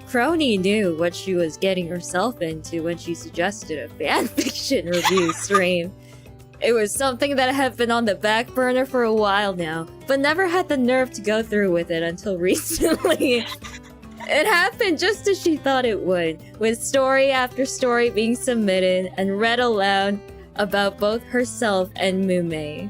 Crony knew what she was getting herself into when she suggested a fanfiction review stream. It was something that had been on the back burner for a while now, but never had the nerve to go through with it until recently. It happened just as she thought it would, with story after story being submitted and read aloud about both herself and Mume.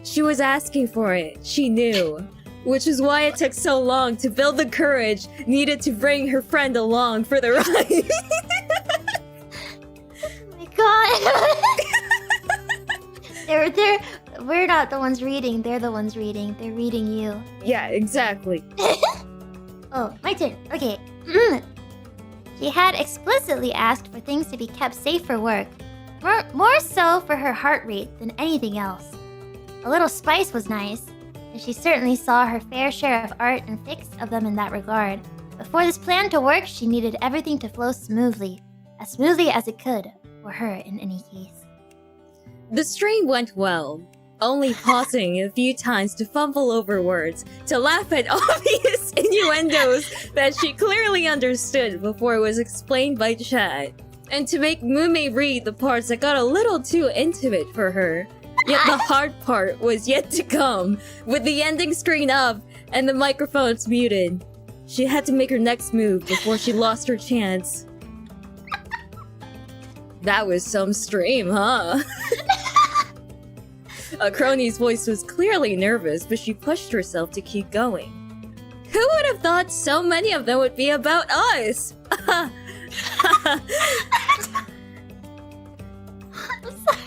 She was asking for it, she knew, which is why it took so long to build the courage needed to bring her friend along for the ride. Oh my god. We're not the ones reading, they're the ones reading. They're reading you. Yeah, exactly. Oh, my turn. Okay. She had explicitly asked for things to be kept safe for work. More so for her heart rate than anything else. A little spice was nice, and she certainly saw her fair share of art and fics of them in that regard. But for this plan to work, she needed everything to flow smoothly. As smoothly as it could, for her in any case. The stream went well, only pausing a few times to fumble over words, to laugh at obvious innuendos that she clearly understood before it was explained by chat, and to make Mume read the parts that got a little too intimate for her. Yet the hard part was yet to come, with the ending screen up and the microphones muted. She had to make her next move before she lost her chance. That was some stream, huh? Crony's voice was clearly nervous, but she pushed herself to keep going. Who would have thought so many of them would be about us? I'm sorry.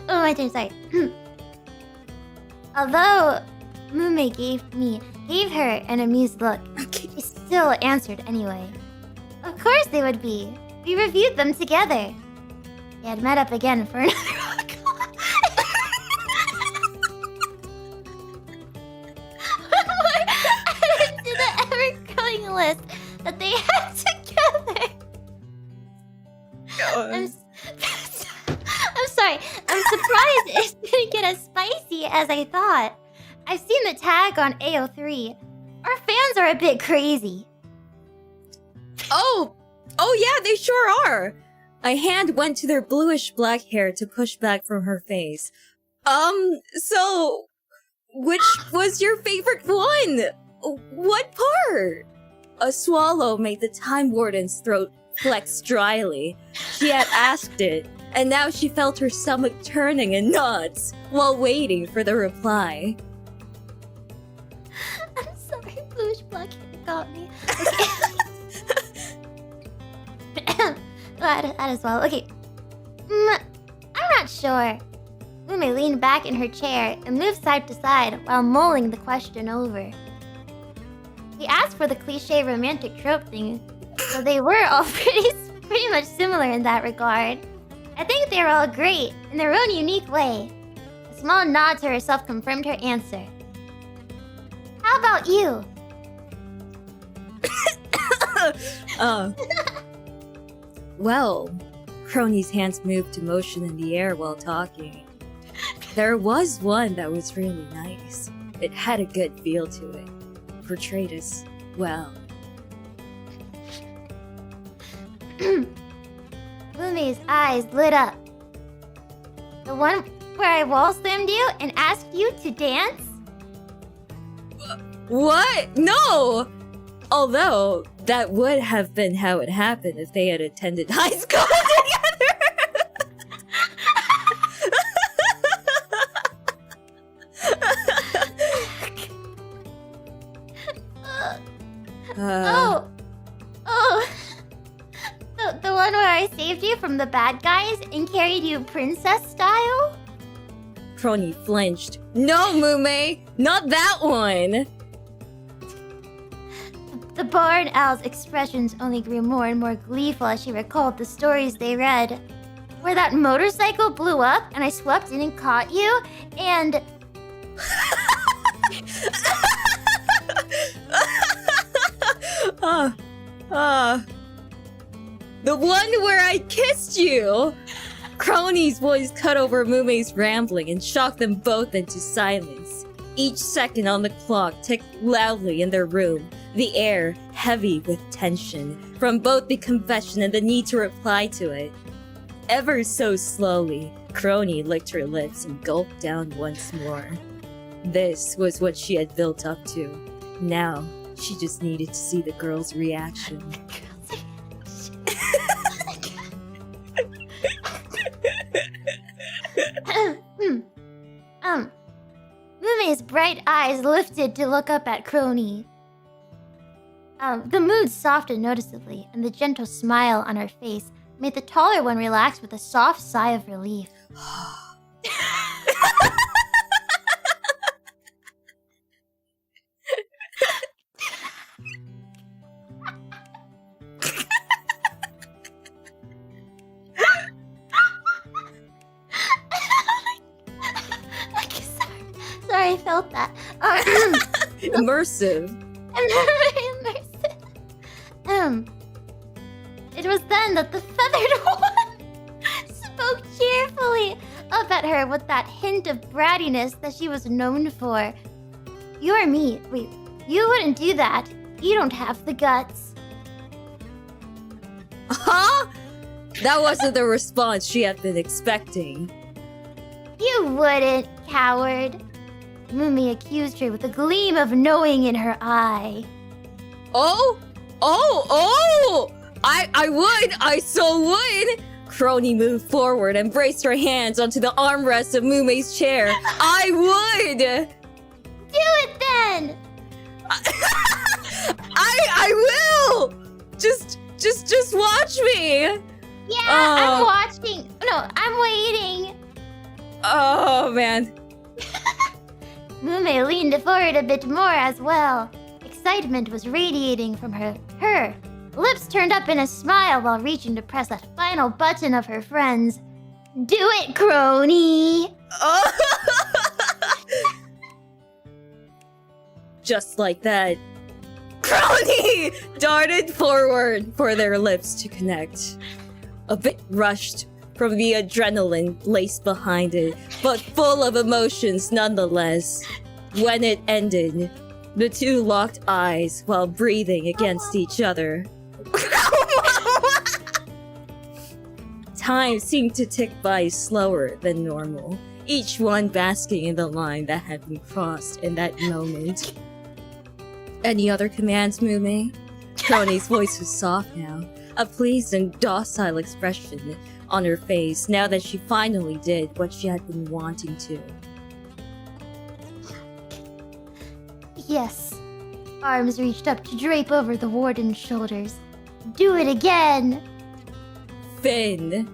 Oh, my turn, sorry. Although Mume gave her an amused look, she still answered anyway. Of course they would be. We reviewed them together. They had met up again for another roll call. Added to the ever-growing list that they had together. I'm sorry. I'm surprised it didn't get as spicy as I thought. I've seen the tag on AO3. Our fans are a bit crazy. Oh yeah, they sure are! A hand went to their bluish-black hair to push back from her face. So... which was your favorite one? What part? A swallow made the Time Warden's throat flex dryly. She had asked it, and now she felt her stomach turning in knots while waiting for the reply. I'm sorry, bluish-black hair got me. Okay. that as well. Okay. I'm not sure. Mume leaned back in her chair and moved side to side while mulling the question over. He asked for the cliche romantic trope thing, so they were all pretty much similar in that regard. I think they were all great in their own unique way. A small nod to herself confirmed her answer. How about you? Well, Crony's hands moved to motion in the air while talking. There was one that was really nice. It had a good feel to it. Portrayed as well. Mume's eyes lit up. The one where I wall slammed you and asked you to dance? What? No! Although, that would have been how it happened if they had attended high school together! The one where I saved you from the bad guys and carried you princess style? Crony flinched. No, Mume! Not that one! The barn owl's expressions only grew more and more gleeful as she recalled the stories they read. Where that motorcycle blew up and I swept in and caught you, and... The one where I kissed you! Crony's voice cut over Mume's rambling and shocked them both into silence. Each second on the clock ticked loudly in their room, the air heavy with tension from both the confession and the need to reply to it. Ever so slowly, Crony licked her lips and gulped down once more. This was what she had built up to. Now, she just needed to see the girl's reaction. Mume's bright eyes lifted to look up at Crony. The mood softened noticeably, and the gentle smile on her face made the taller one relax with a soft sigh of relief. Sorry, I felt that. Immersive. Immersive. It was then that the feathered one spoke cheerfully up at her with that hint of brattiness that she was known for. You're me. Wait, you wouldn't do that. You don't have the guts. Huh? That wasn't the response she had been expecting. You wouldn't, coward. Mumi accused her with a gleam of knowing in her eye. Oh! I so would! Crony moved forward and braced her hands onto the armrest of Mume's chair. I would! Do it then! I will! Just watch me! Yeah, I'm watching. No, I'm waiting. Oh, man. Mume leaned forward a bit more as well. Excitement was radiating from her. Lips turned up in a smile while reaching to press that final button of her friend's. Do it, crony! Just like that, Crony darted forward for their lips to connect. A bit rushed from the adrenaline laced behind it, but full of emotions nonetheless. When it ended, the two locked eyes while breathing against each other. Time seemed to tick by slower than normal, each one basking in the line that had been crossed in that moment. Any other commands, Mume? Crony's voice was soft now, a pleased and docile expression on her face now that she finally did what she had been wanting to. Yes. Arms reached up to drape over the warden's shoulders. Do it again! Finn!